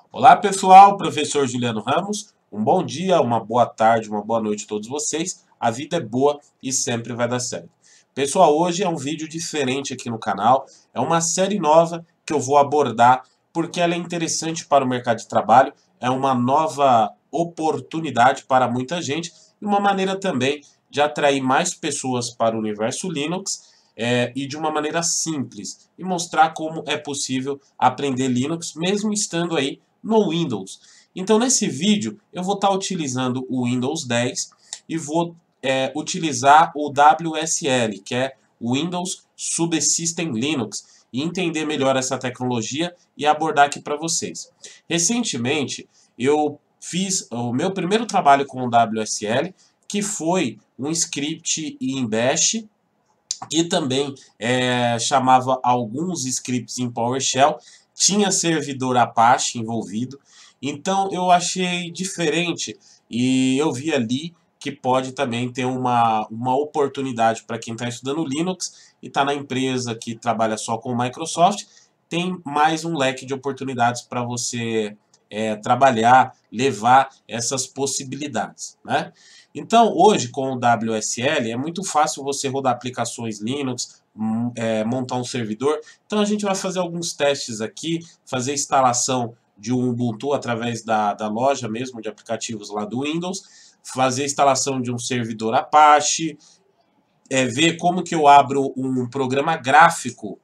Olá pessoal, professor Juliano Ramos. Um bom dia, uma boa tarde, uma boa noite a todos vocês. A vida é boa e sempre vai dar certo. Pessoal, hoje é um vídeo diferente aqui no canal. É uma série nova que eu vou abordar porque ela é interessante para o mercado de trabalho. É uma nova oportunidade para muita gente e uma maneira também de atrair mais pessoas para o universo Linux e de uma maneira simples e mostrar como é possível aprender Linux mesmo estando aí no Windows. Então, nesse vídeo, eu vou estar utilizando o Windows 10 e vou utilizar o WSL, que é o Windows Subsystem Linux, e entender melhor essa tecnologia e abordar aqui para vocês. Recentemente, eu fiz o meu primeiro trabalho com o WSL, que foi um script em Bash, que também chamava alguns scripts em PowerShell, tinha servidor Apache envolvido, então eu achei diferente e eu vi ali que pode também ter uma oportunidade para quem está estudando Linux e está na empresa que trabalha só com Microsoft, tem mais um leque de oportunidades para você trabalhar, levar essas possibilidades, né? Então, hoje, com o WSL, é muito fácil você rodar aplicações Linux, montar um servidor. Então, a gente vai fazer alguns testes aqui, fazer instalação de um Ubuntu através da loja mesmo de aplicativos lá do Windows, fazer instalação de um servidor Apache, ver como que eu abro um programa gráfico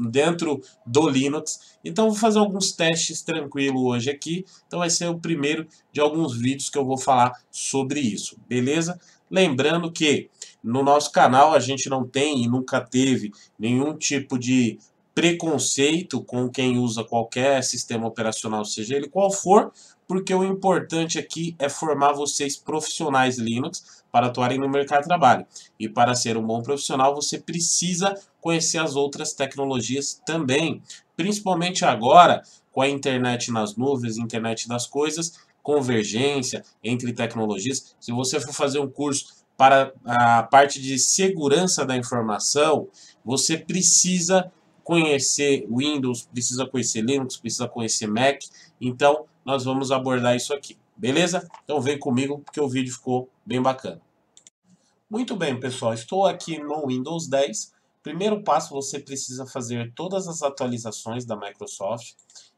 dentro do Linux. Então, vou fazer alguns testes tranquilo hoje aqui. Então, vai ser o primeiro de alguns vídeos que eu vou falar sobre isso, beleza? Lembrando que no nosso canal a gente não tem e nunca teve nenhum tipo de preconceito com quem usa qualquer sistema operacional, seja ele qual for, porque o importante aqui é formar vocês profissionais Linux para atuarem no mercado de trabalho. E para ser um bom profissional, você precisa conhecer as outras tecnologias também, principalmente agora com a internet nas nuvens, internet das coisas, convergência entre tecnologias. Se você for fazer um curso para a parte de segurança da informação, você precisa conhecer Windows, precisa conhecer Linux, precisa conhecer Mac. Então, nós vamos abordar isso aqui, beleza? Então vem comigo porque o vídeo ficou bem bacana. Muito bem, pessoal, estou aqui no Windows 10. Primeiro passo, você precisa fazer todas as atualizações da Microsoft.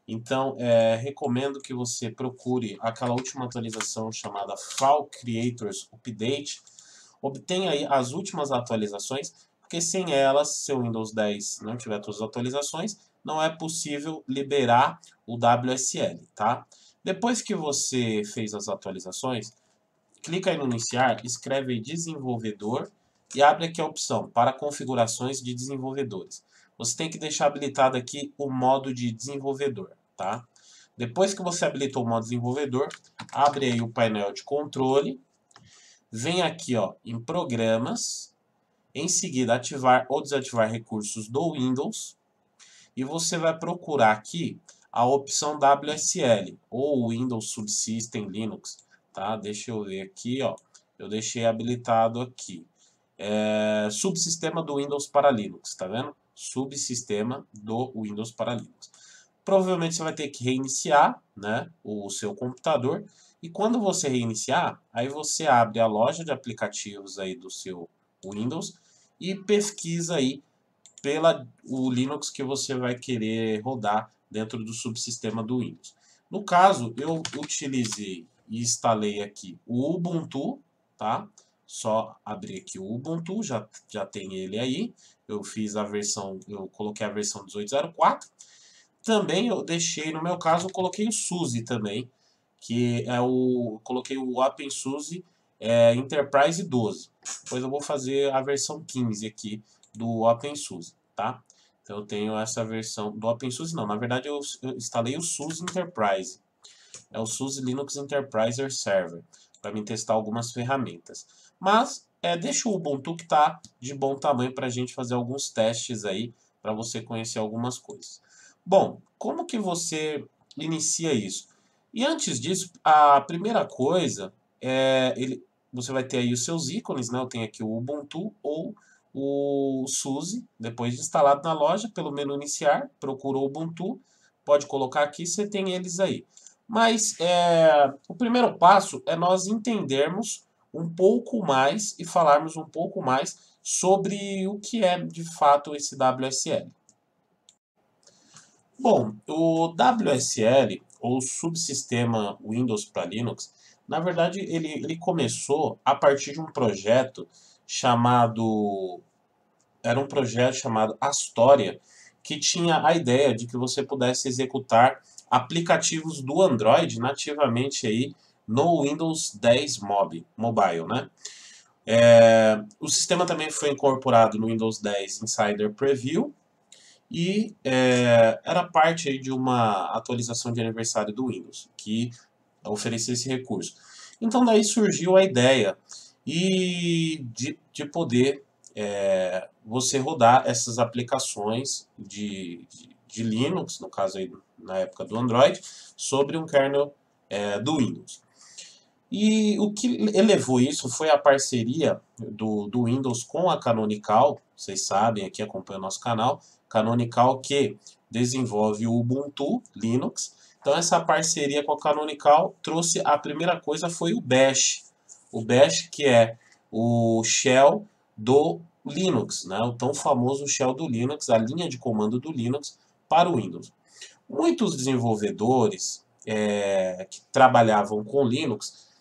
Então, recomendo que você procure aquela última atualização chamada Fall Creators Update. Obtenha aí as últimas atualizações, porque sem elas, se o Windows 10 não tiver todas as atualizações, não é possível liberar o WSL, tá? Depois que você fez as atualizações, clica aí no iniciar, escreve aí desenvolvedor e abre aqui a opção para configurações de desenvolvedores. Você tem que deixar habilitado aqui o modo de desenvolvedor, tá? Depois que você habilitou o modo desenvolvedor, abre aí o painel de controle, vem aqui ó, em programas, em seguida ativar ou desativar recursos do Windows e você vai procurar aqui a opção WSL ou Windows Subsystem Linux, tá? Deixa eu ver aqui, ó. Eu deixei habilitado aqui. Subsistema do Windows para Linux, tá vendo? Subsistema do Windows para Linux. Provavelmente você vai ter que reiniciar, né, o seu computador. E quando você reiniciar, aí você abre a loja de aplicativos aí do seu Windows e pesquisa aí pela o Linux que você vai querer rodar dentro do subsistema do Windows. No caso, eu utilizei e instalei aqui o Ubuntu, tá? Só abrir aqui o Ubuntu, já tem ele aí. Eu fiz a versão, eu coloquei a versão 18.04. Também eu deixei, no meu caso, eu coloquei o SUSE também, que é coloquei o OpenSUSE Enterprise 12. Depois eu vou fazer a versão 15 aqui do OpenSUSE, tá? Então eu tenho essa versão do OpenSUSE, não, na verdade eu instalei o SUSE Enterprise. É o SUSE Linux Enterprise Server, para mim testar algumas ferramentas. Mas deixa o Ubuntu que está de bom tamanho para a gente fazer alguns testes aí, para você conhecer algumas coisas. Bom, como que você inicia isso? E antes disso, a primeira coisa você vai ter aí os seus ícones, né? Eu tenho aqui o Ubuntu ou o SUSE, depois de instalado na loja, pelo menu iniciar, procura o Ubuntu, pode colocar aqui, você tem eles aí. Mas o primeiro passo é nós entendermos um pouco mais e falarmos um pouco mais sobre o que é de fato esse WSL. Bom, o WSL, ou Subsistema Windows para Linux, na verdade ele começou a partir de um projeto chamado... Era um projeto chamado Astoria, que tinha a ideia de que você pudesse executar aplicativos do Android nativamente aí no Windows 10 Mobile, né? O sistema também foi incorporado no Windows 10 Insider Preview e era parte aí de uma atualização de aniversário do Windows, que oferecia esse recurso. Então daí surgiu a ideia de poder você rodar essas aplicações de Linux, no caso aí na época do Android, sobre um kernel do Windows. E o que elevou isso foi a parceria do Windows com a Canonical, vocês sabem, aqui acompanham o nosso canal, Canonical que desenvolve o Ubuntu Linux. Então essa parceria com a Canonical trouxe, a primeira coisa foi o Bash. O Bash que é o shell do Linux, né? O tão famoso shell do Linux, a linha de comando do Linux para o Windows. Muitos desenvolvedores que trabalhavam com Linux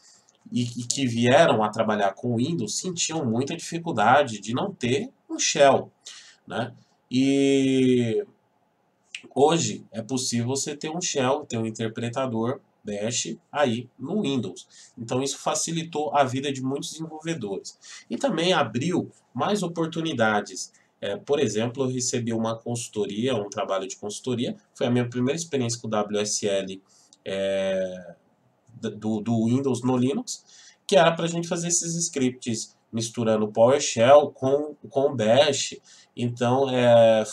e que vieram a trabalhar com Windows sentiam muita dificuldade de não ter um shell, né? E hoje é possível você ter um shell, ter um interpretador Bash aí no Windows. Então isso facilitou a vida de muitos desenvolvedores. E também abriu mais oportunidades. Por exemplo, eu recebi uma consultoria, um trabalho de consultoria. Foi a minha primeira experiência com o WSL do Windows no Linux, que era para a gente fazer esses scripts misturando PowerShell com Bash. Então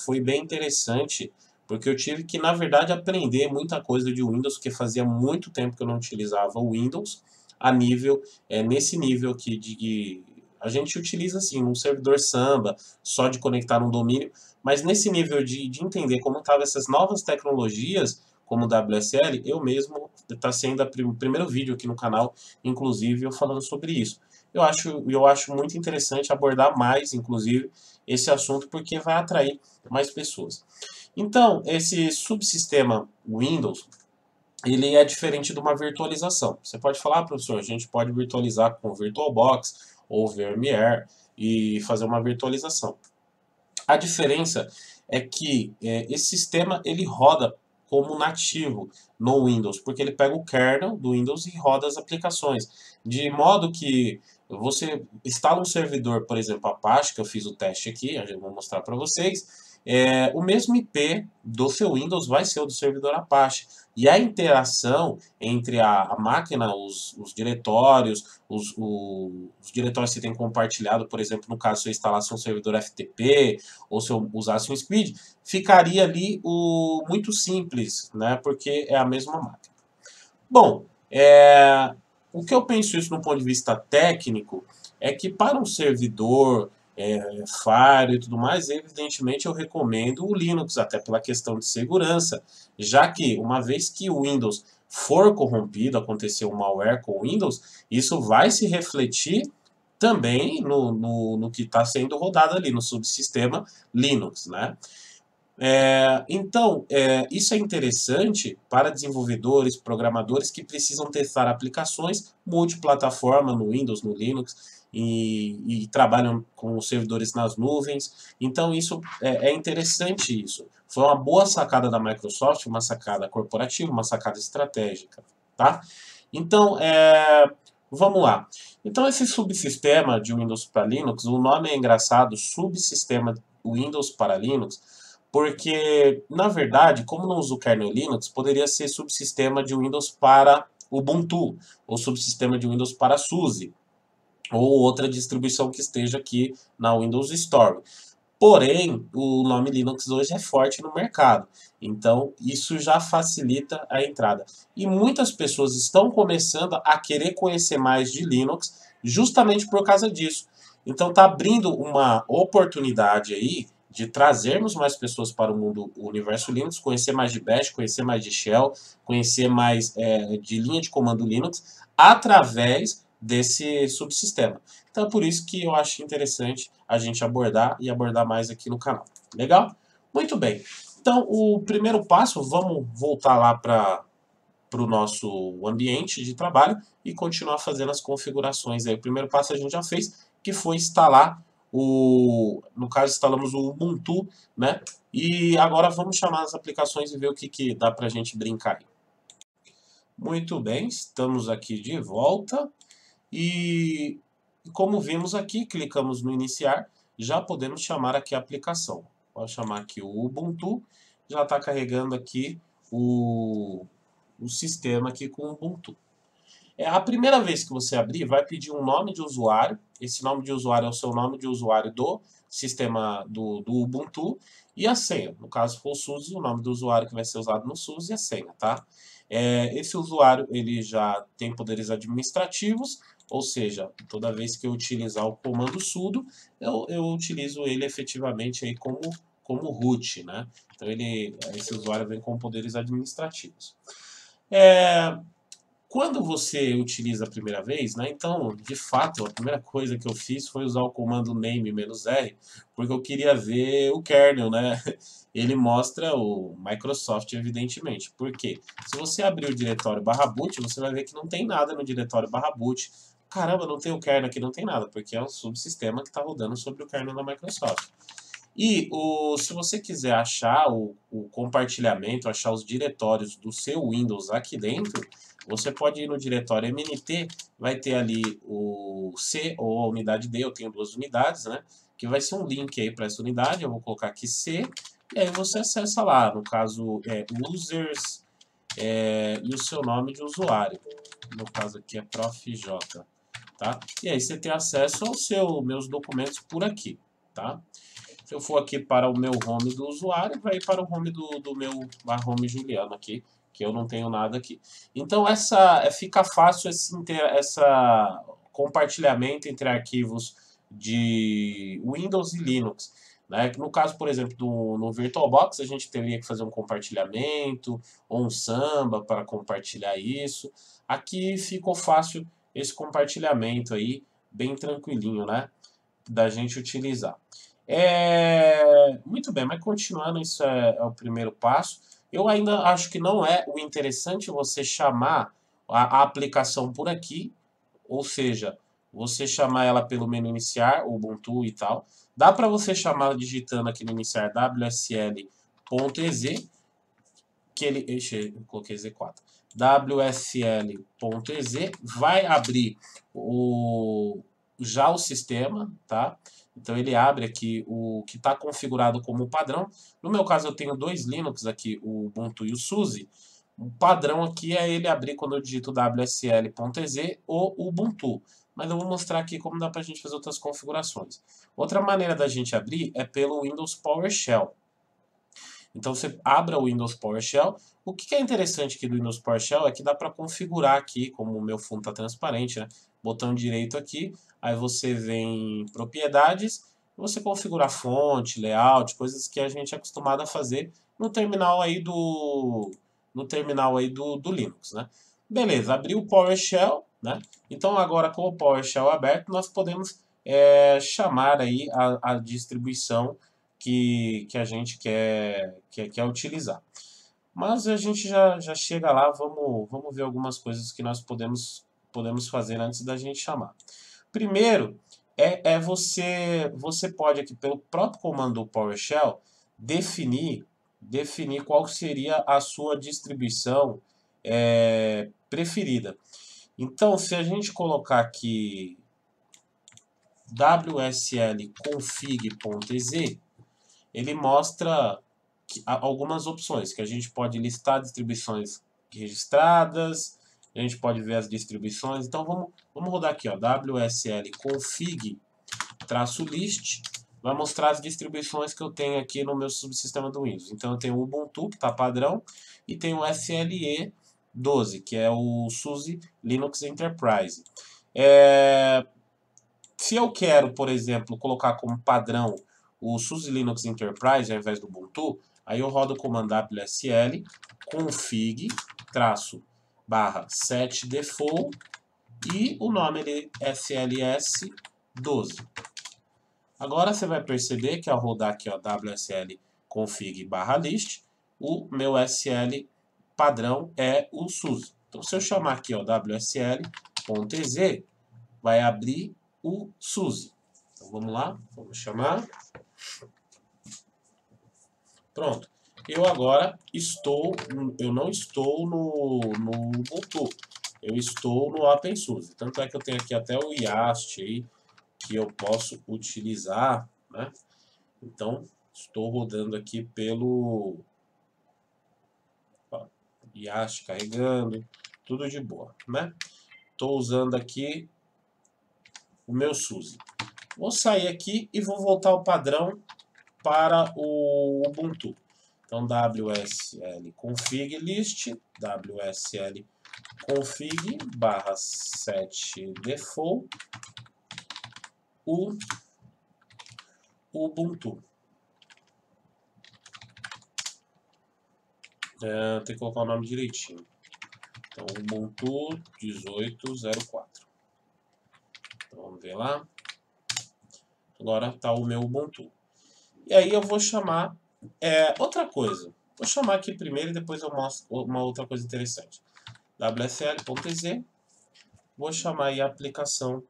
foi bem interessante, porque eu tive que, na verdade, aprender muita coisa de Windows, porque fazia muito tempo que eu não utilizava o Windows, a nível, nesse nível que a gente utiliza assim, um servidor Samba, só de conectar um domínio, mas nesse nível de entender como estavam essas novas tecnologias, como o WSL, eu mesmo, está sendo o primeiro vídeo aqui no canal, inclusive, eu falando sobre isso. Eu acho muito interessante abordar mais, inclusive, esse assunto, porque vai atrair mais pessoas. Então, esse subsistema Windows, ele é diferente de uma virtualização. Você pode falar, professor, a gente pode virtualizar com VirtualBox ou VMware e fazer uma virtualização. A diferença é que esse sistema ele roda como nativo no Windows, porque ele pega o kernel do Windows e roda as aplicações, de modo que você instala um servidor, por exemplo, Apache, que eu fiz o teste aqui, eu vou mostrar para vocês, o mesmo IP do seu Windows vai ser o do servidor Apache. E a interação entre a máquina, os diretórios, os diretórios que você tem compartilhado, por exemplo, no caso, se eu instalasse um servidor FTP, ou se eu usasse um SPID, ficaria ali muito simples, né? Porque é a mesma máquina. Bom, o que eu penso isso no ponto de vista técnico é que para um servidor Fire e tudo mais, evidentemente eu recomendo o Linux, até pela questão de segurança, já que uma vez que o Windows for corrompido, acontecer um malware com o Windows, isso vai se refletir também no que está sendo rodado ali, no subsistema Linux, né? Então, isso é interessante para desenvolvedores, programadores que precisam testar aplicações multiplataforma no Windows, no Linux e trabalham com servidores nas nuvens. Então, isso é interessante isso. Foi uma boa sacada da Microsoft, uma sacada corporativa, uma sacada estratégica, tá? Então, vamos lá. Então, esse subsistema de Windows para Linux, o nome é engraçado, subsistema Windows para Linux, porque, na verdade, como não usa o kernel Linux, poderia ser subsistema de Windows para Ubuntu, ou subsistema de Windows para SUSE, ou outra distribuição que esteja aqui na Windows Store. Porém, o nome Linux hoje é forte no mercado, então isso já facilita a entrada. E muitas pessoas estão começando a querer conhecer mais de Linux justamente por causa disso. Então está abrindo uma oportunidade aí de trazermos mais pessoas para o universo Linux, conhecer mais de Bash, conhecer mais de Shell, conhecer mais de linha de comando Linux, através desse subsistema. Então é por isso que eu acho interessante a gente abordar e abordar mais aqui no canal. Legal? Muito bem. Então, o primeiro passo, vamos voltar lá para o nosso ambiente de trabalho e continuar fazendo as configurações. Aí, o primeiro passo a gente já fez, que foi instalar no caso, instalamos o Ubuntu, né? E agora vamos chamar as aplicações e ver o que dá para a gente brincar aí. Muito bem, estamos aqui de volta. E como vimos aqui, clicamos no iniciar, já podemos chamar aqui a aplicação. Vou chamar aqui o Ubuntu, já está carregando aqui o sistema aqui com o Ubuntu. A primeira vez que você abrir, vai pedir um nome de usuário. Esse nome de usuário é o seu nome de usuário do sistema do Ubuntu e a senha. No caso, se for o SUSE, o nome do usuário que vai ser usado no SUSE e a senha, tá? Esse usuário ele já tem poderes administrativos, ou seja, toda vez que eu utilizar o comando sudo, eu utilizo ele efetivamente aí como root, né? Então esse usuário vem com poderes administrativos. Quando você utiliza a primeira vez, né, então, de fato, a primeira coisa que eu fiz foi usar o comando name-r, porque eu queria ver o kernel, né? Ele mostra o Microsoft, evidentemente. Por quê? Se você abrir o diretório /boot, você vai ver que não tem nada no diretório /boot. Caramba, não tem o kernel aqui, não tem nada, porque é um subsistema que está rodando sobre o kernel da Microsoft. E se você quiser achar o compartilhamento, achar os diretórios do seu Windows aqui dentro, você pode ir no diretório MNT, vai ter ali o C ou a unidade D, eu tenho 2 unidades, né? Que vai ser um link aí para essa unidade, eu vou colocar aqui C, e aí você acessa lá, no caso users e o seu nome de usuário. No caso aqui é profj, tá? E aí você tem acesso aos meus documentos por aqui, tá? Se eu for aqui para o meu home do usuário, vai para o home do meu home Juliano aqui, que eu não tenho nada aqui. Então fica fácil esse compartilhamento entre arquivos de Windows e Linux. Né? No caso, por exemplo, no VirtualBox, a gente teria que fazer um compartilhamento ou um Samba para compartilhar isso. Aqui ficou fácil esse compartilhamento aí, bem tranquilinho, né? Da gente utilizar. Muito bem, mas continuando, isso é o primeiro passo. Eu ainda acho que não é o interessante você chamar a aplicação por aqui, ou seja, você chamar ela pelo menu iniciar, Ubuntu e tal. Dá para você chamar digitando aqui no iniciar wsl.ez, que ele, eu coloquei Z4, wsl.ez, vai abrir já o sistema, tá? Então ele abre aqui o que está configurado como padrão. No meu caso eu tenho 2 Linux aqui, o Ubuntu e o SUSE. O padrão aqui é ele abrir quando eu digito wsl.ez ou Ubuntu. Mas eu vou mostrar aqui como dá para a gente fazer outras configurações. Outra maneira da gente abrir é pelo Windows PowerShell. Então você abre o Windows PowerShell. O que é interessante aqui do Windows PowerShell é que dá para configurar aqui, como o meu fundo está transparente, né? Botão direito aqui, aí você vem em propriedades, você configura fonte, layout, coisas que a gente é acostumado a fazer no terminal aí do Linux, né? Beleza, abriu o PowerShell, né? Então agora com o PowerShell aberto, nós podemos chamar aí a distribuição que a gente quer utilizar. Mas a gente já chega lá, vamos ver algumas coisas que nós podemos fazer antes da gente chamar. Primeiro, você pode aqui pelo próprio comando PowerShell definir qual seria a sua distribuição preferida. Então, se a gente colocar aqui wsl.config.ez, ele mostra algumas opções, que a gente pode listar distribuições registradas, a gente pode ver as distribuições. Então vamos rodar aqui, ó, wsl config-list, vai mostrar as distribuições que eu tenho aqui no meu subsistema do Windows. Então eu tenho o Ubuntu, que está padrão, e tenho o SLE 12, que é o SUSE Linux Enterprise. Se eu quero, por exemplo, colocar como padrão o SUSE Linux Enterprise ao invés do Ubuntu, aí eu rodo o comando WSL config --set default e o nome é SLS 12. Agora você vai perceber que ao rodar aqui, ó, WSL config /list, o meu SL padrão é o SUSE. Então se eu chamar aqui, ó, WSL.ez, vai abrir o SUSE. Então vamos lá, vamos chamar. Pronto. Eu agora eu não estou no Ubuntu, eu estou no OpenSUSE. Tanto é que eu tenho aqui até o YAST aí, que eu posso utilizar, né? Então, estou rodando aqui pelo YAST carregando, tudo de boa, né? Estou usando aqui o meu SUSE. Vou sair aqui e vou voltar ao padrão para o Ubuntu. Então, WSL config list, WSL config /set default, o Ubuntu. Tem que colocar o nome direitinho. Então, Ubuntu 18.04. Então, vamos ver lá. Agora está o meu Ubuntu. E aí eu vou chamar outra coisa. Vou chamar aqui primeiro e depois eu mostro uma outra coisa interessante. WSL.ez. Vou chamar aí a aplicação.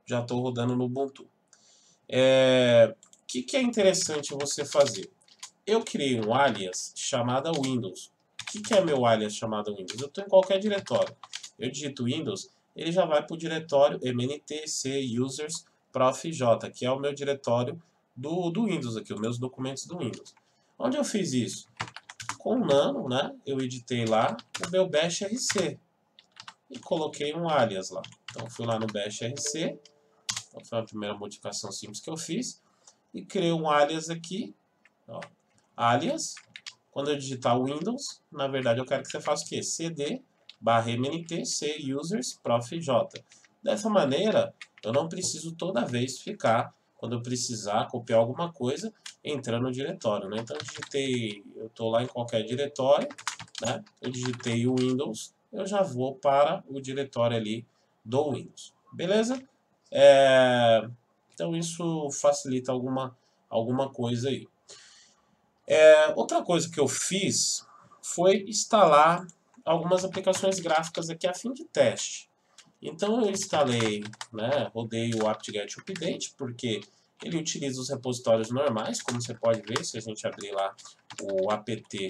Já estou rodando no Ubuntu. O que é interessante você fazer? Eu criei um alias chamado Windows. O que é meu alias chamado Windows? Eu estou em qualquer diretório. Eu digito Windows, ele já vai para o diretório mntc users prof j, que é o meu diretório do Windows aqui, os meus documentos do Windows. Onde eu fiz isso? Com o Nano, né? Eu editei lá o meu bash rc e coloquei um alias lá. Então fui lá no bash rc, então foi a primeira modificação simples que eu fiz, e criei um alias aqui, ó, alias. Quando eu digitar Windows, na verdade eu quero que você faça o quê? cd/mntc users prof j. Dessa maneira, eu não preciso toda vez ficar, quando eu precisar copiar alguma coisa, entrando no diretório, né? Então eu estou lá em qualquer diretório, né? Eu digitei o Windows, eu já vou para o diretório ali do Windows. Beleza? Então isso facilita alguma coisa aí. Outra coisa que eu fiz foi instalar algumas aplicações gráficas aqui a fim de teste. Então eu instalei, né, rodei o apt-get update, porque ele utiliza os repositórios normais, como você pode ver, se a gente abrir lá o apt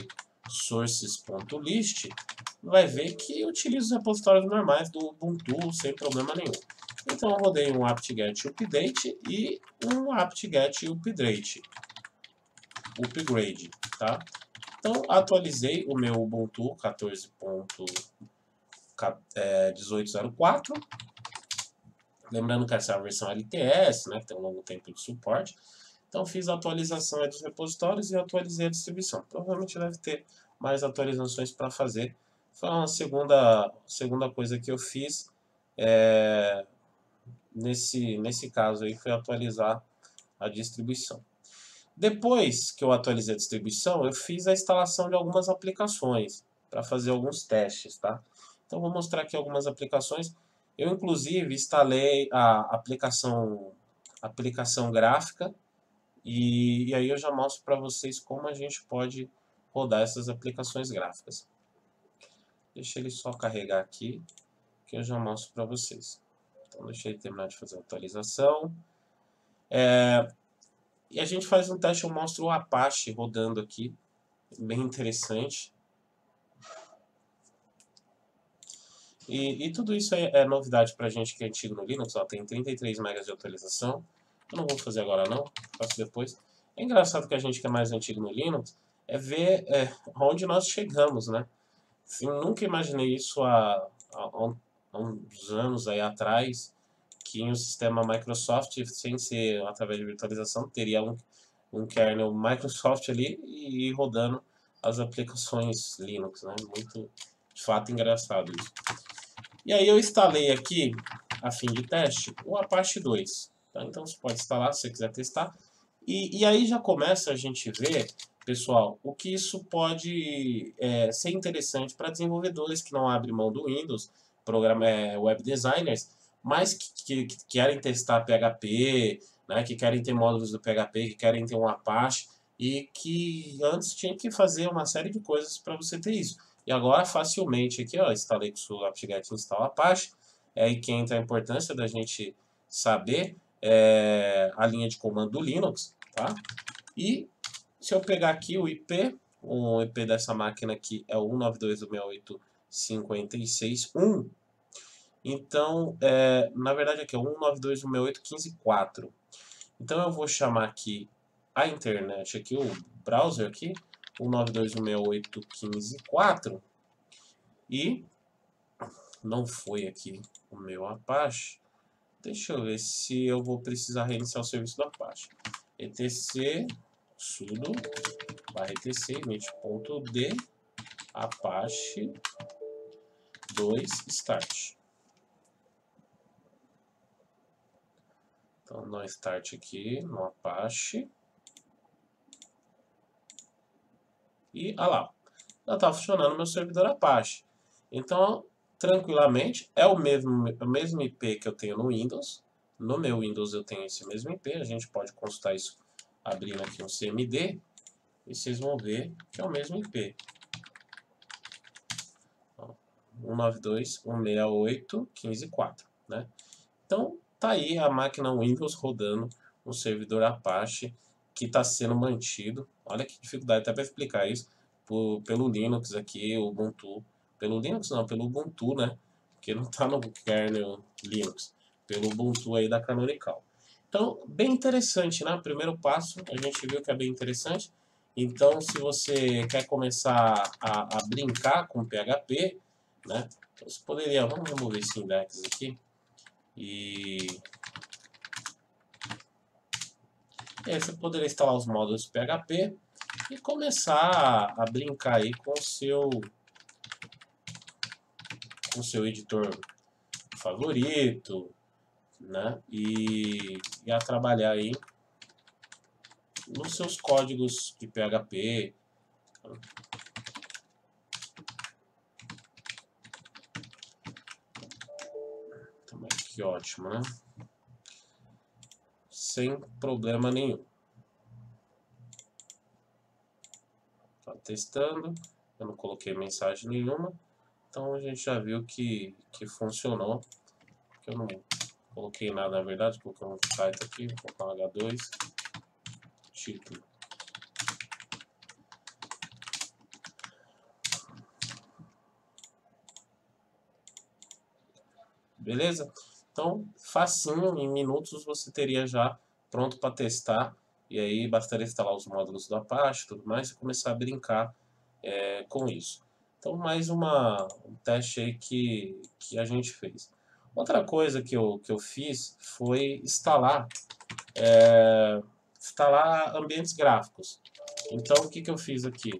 sources.list, vai ver que utiliza os repositórios normais do Ubuntu sem problema nenhum. Então eu rodei um apt-get update e um apt-get upgrade, tá? Então atualizei o meu Ubuntu 14.1804. Lembrando que essa é a versão LTS, né, que tem um longo tempo de suporte. Então fiz a atualização dos repositórios e atualizei a distribuição. Provavelmente deve ter mais atualizações para fazer. Foi uma segunda coisa que eu fiz nesse caso aí, foi atualizar a distribuição. Depois que eu atualizei a distribuição, eu fiz a instalação de algumas aplicações para fazer alguns testes, tá? Então vou mostrar aqui algumas aplicações. Eu inclusive instalei a aplicação gráfica e aí eu já mostro para vocês como a gente pode rodar essas aplicações gráficas. Deixa ele só carregar aqui que eu já mostro para vocês. Então deixa ele terminar de fazer a atualização. E a gente faz um teste, eu mostro o Apache rodando aqui, bem interessante. E tudo isso é novidade pra gente que é antigo no Linux, ó, tem 33 MB de atualização. Eu não vou fazer agora não, faço depois. É engraçado que a gente que é mais antigo no Linux ver onde nós chegamos, né? Assim, nunca imaginei isso há uns anos aí atrás, que em um sistema Microsoft, sem ser através de virtualização, teria um kernel Microsoft ali e rodando as aplicações Linux, né? Muito, de fato, engraçado isso. E aí eu instalei aqui, a fim de teste, o Apache 2. Tá? Então você pode instalar se você quiser testar. E aí já começa a gente ver, pessoal, o que isso pode ser interessante para desenvolvedores que não abrem mão do Windows, web designers, mas que querem testar PHP, né, que querem ter módulos do PHP, que querem ter um Apache, e que antes tinha que fazer uma série de coisas para você ter isso. E agora, facilmente, aqui, ó, instalei com o apt-get install Apache, é aí que entra a importância da gente saber a linha de comando do Linux, tá? E se eu pegar aqui o IP dessa máquina aqui é o 192.168.56.1. Então, na verdade aqui é o 192.168.15.4. Então eu vou chamar aqui a internet, aqui o browser aqui, 192.168.15.4, e não foi aqui o meu Apache. Deixa eu ver se eu vou precisar reiniciar o serviço do Apache. etc sudo /etc init.d apache 2 start. Então, no start aqui, no Apache. E, olha lá, já está funcionando o meu servidor Apache. Então, tranquilamente, é o mesmo IP que eu tenho no Windows. No meu Windows eu tenho esse mesmo IP. A gente pode consultar isso abrindo aqui um CMD. E vocês vão ver que é o mesmo IP. 192.168.15.4, né? Então, tá aí a máquina Windows rodando um servidor Apache que está sendo mantido. Olha que dificuldade até para explicar isso. Pelo Linux aqui, o Ubuntu. Pelo Linux não, pelo Ubuntu, né? Porque não está no kernel Linux. Pelo Ubuntu aí da Canonical. Então, bem interessante, né? Primeiro passo, a gente viu que é bem interessante. Então, se você quer começar a brincar com PHP, né? Então, você poderia, vamos remover esse index aqui. E aí você poderia instalar os módulos PHP e começar a brincar aí com o seu editor favorito, né? E a trabalhar aí nos seus códigos de PHP. Então, que ótimo, né? Sem problema nenhum. Tá testando, eu não coloquei mensagem nenhuma, então a gente já viu que funcionou. Eu não coloquei nada na verdade, coloquei um site aqui, vou colocar um H2, título. Beleza? Então, facinho, em minutos você teria já pronto para testar. E aí bastaria instalar os módulos do Apache e tudo mais e começar a brincar com isso. Então, mais um teste aí que a gente fez. Outra coisa que eu fiz foi instalar ambientes gráficos. Então, o que eu fiz aqui?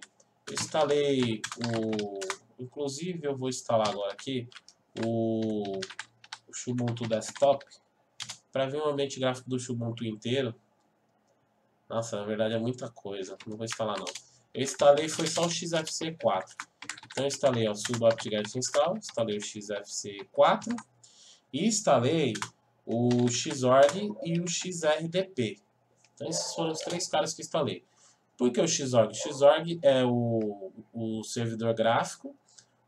Eu instalei inclusive, eu vou instalar agora aqui o Xubuntu Desktop para ver o ambiente gráfico do Xubuntu inteiro. Nossa, na verdade é muita coisa, não vou instalar não. Eu instalei foi só o XFCE4. Então eu instalei o sudo apt-get install, instalei o XFCE4 e instalei o Xorg e o XRDP. Então esses foram os três caras que instalei. Por que o Xorg? O Xorg é o servidor gráfico,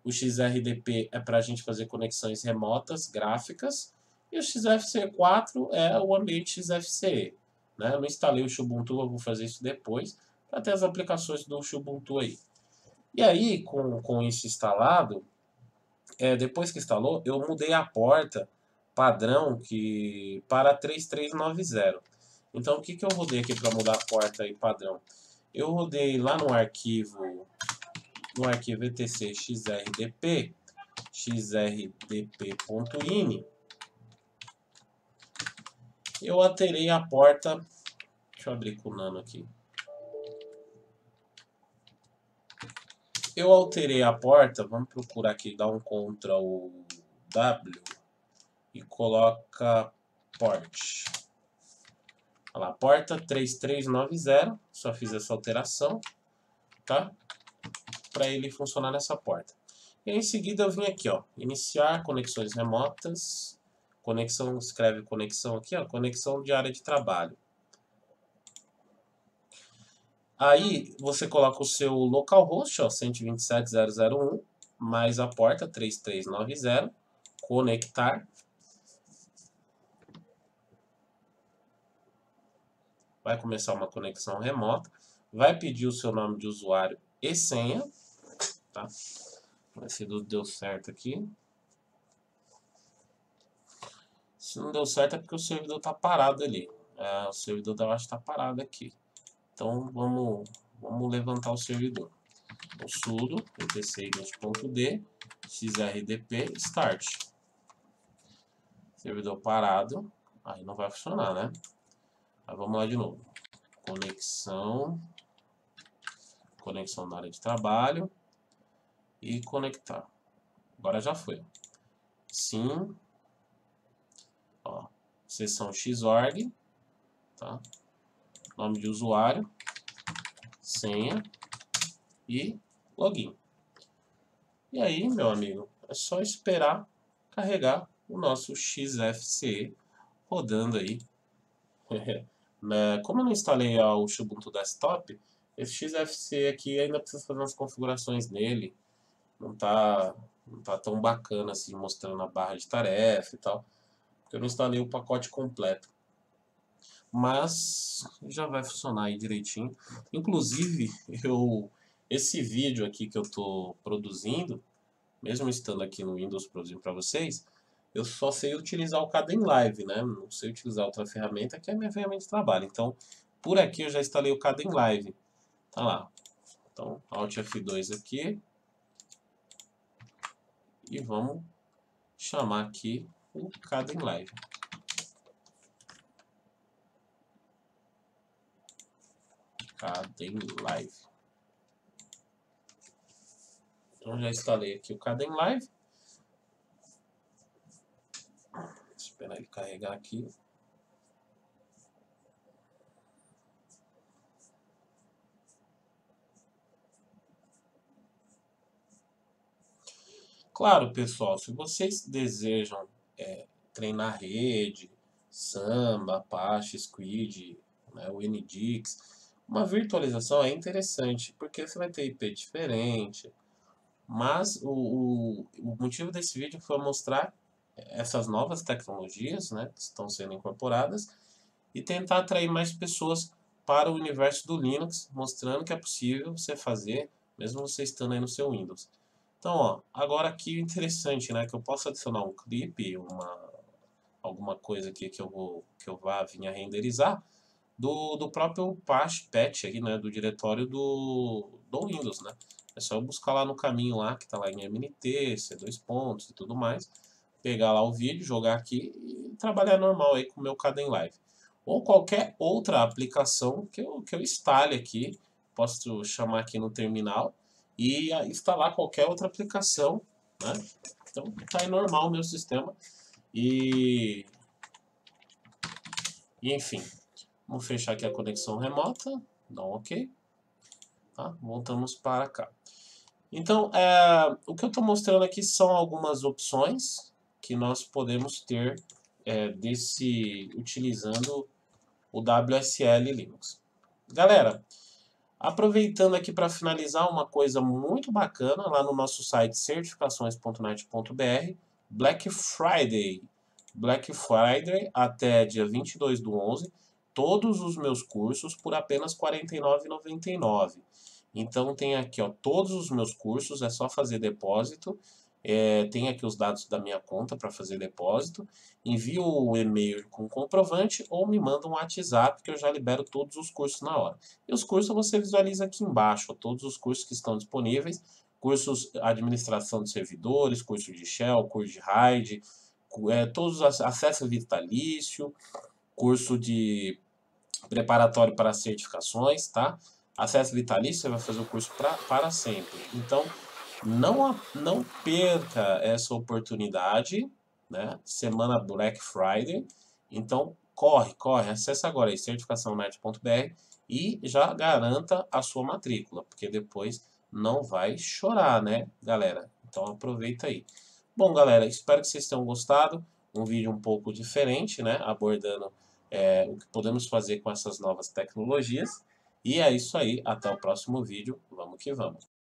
o XRDP é para a gente fazer conexões remotas, gráficas, e o XFCE4 é o ambiente XFCE. Né? Eu não instalei o Xubuntu, eu vou fazer isso depois, para ter as aplicações do Xubuntu aí. E aí, com isso instalado, depois que instalou, eu mudei a porta padrão para 3390. Então, o que eu rodei aqui para mudar a porta aí padrão? Eu rodei lá no arquivo etc xrdp, xrdp.ini, eu alterei a porta, deixa eu abrir com o nano aqui. Eu alterei a porta, vamos procurar aqui, dá um Ctrl W e coloca port. Olha lá, porta 3390, só fiz essa alteração, tá? Para ele funcionar nessa porta. E aí, em seguida eu vim aqui, ó, iniciar conexões remotas, conexão, escreve conexão aqui, ó, conexão de área de trabalho. Aí você coloca o seu localhost, ó, 127.0.0.1, mais a porta 3390, conectar. Vai começar uma conexão remota, vai pedir o seu nome de usuário e senha, tá? Se deu certo aqui. Se não deu certo é porque o servidor está parado ali. O servidor eu acho que está parado aqui. Então vamos levantar o servidor. O sudo etc-init.d xrdp start. Servidor parado. Aí não vai funcionar, né? Aí vamos lá de novo. Conexão na área de trabalho e conectar. Agora já foi. Sim. Ó, seção xorg, tá? Nome de usuário, senha e login. E aí, meu amigo, é só esperar carregar o nosso XFCE rodando aí. Como eu não instalei o Ubuntu Desktop, esse XFCE aqui ainda precisa fazer umas configurações nele. Não tá tão bacana assim, mostrando a barra de tarefa e tal, porque eu não instalei o pacote completo. Mas já vai funcionar aí direitinho. Inclusive, esse vídeo aqui que eu estou produzindo, mesmo estando aqui no Windows produzindo para vocês, eu só sei utilizar o Kdenlive, né? Não sei utilizar outra ferramenta que é a minha ferramenta de trabalho. Então, por aqui eu já instalei o Kdenlive. Tá lá. Então, Alt F2 aqui. E vamos chamar aqui o Kdenlive. Kdenlive. Então já instalei aqui o Kdenlive. Esperar ele carregar aqui. Claro, pessoal, se vocês desejam treinar rede, Samba, Apache, Squid, né, o NDix, uma virtualização é interessante, porque você vai ter IP diferente. Mas o motivo desse vídeo foi mostrar essas novas tecnologias, né, que estão sendo incorporadas e tentar atrair mais pessoas para o universo do Linux, mostrando que é possível você fazer, mesmo você estando aí no seu Windows. Então, ó, agora aqui o interessante, né, que eu posso adicionar um clipe, alguma coisa aqui que eu vá vir a renderizar do próprio patch aqui, né, do diretório do Windows, né. É só eu buscar lá no caminho lá, que está lá em MNT, C2 pontos e tudo mais, pegar lá o vídeo, jogar aqui e trabalhar normal aí com o meu Kdenlive. Ou qualquer outra aplicação que eu instale aqui, posso chamar aqui no terminal e instalar qualquer outra aplicação, né? Então tá aí normal o meu sistema e enfim, vamos fechar aqui a conexão remota, dá um OK, tá? Voltamos para cá. Então, o que eu estou mostrando aqui são algumas opções que nós podemos ter utilizando o WSL Linux. Galera, aproveitando aqui para finalizar uma coisa muito bacana lá no nosso site certificações.net.br, Black Friday. Black Friday até dia 22/11, todos os meus cursos por apenas R$ 49,99. Então tem aqui, ó, todos os meus cursos, é só fazer depósito. Tem aqui os dados da minha conta para fazer depósito. Envio o e-mail com comprovante ou me manda um WhatsApp que eu já libero todos os cursos na hora. E os cursos você visualiza aqui embaixo, ó, todos os cursos que estão disponíveis. Cursos administração de servidores, curso de Shell, curso de RAID, todos acesso vitalício, curso de preparatório para certificações, tá? Acesso vitalício, você vai fazer o curso para sempre. Então, não perca essa oportunidade, né? Semana Black Friday. Então, corre, acessa agora aí, certificaçãonet.br e já garanta a sua matrícula, porque depois não vai chorar, né, galera? Então aproveita aí. Bom, galera, espero que vocês tenham gostado. Um vídeo um pouco diferente, né, abordando o que podemos fazer com essas novas tecnologias. E é isso aí, até o próximo vídeo. Vamos que vamos.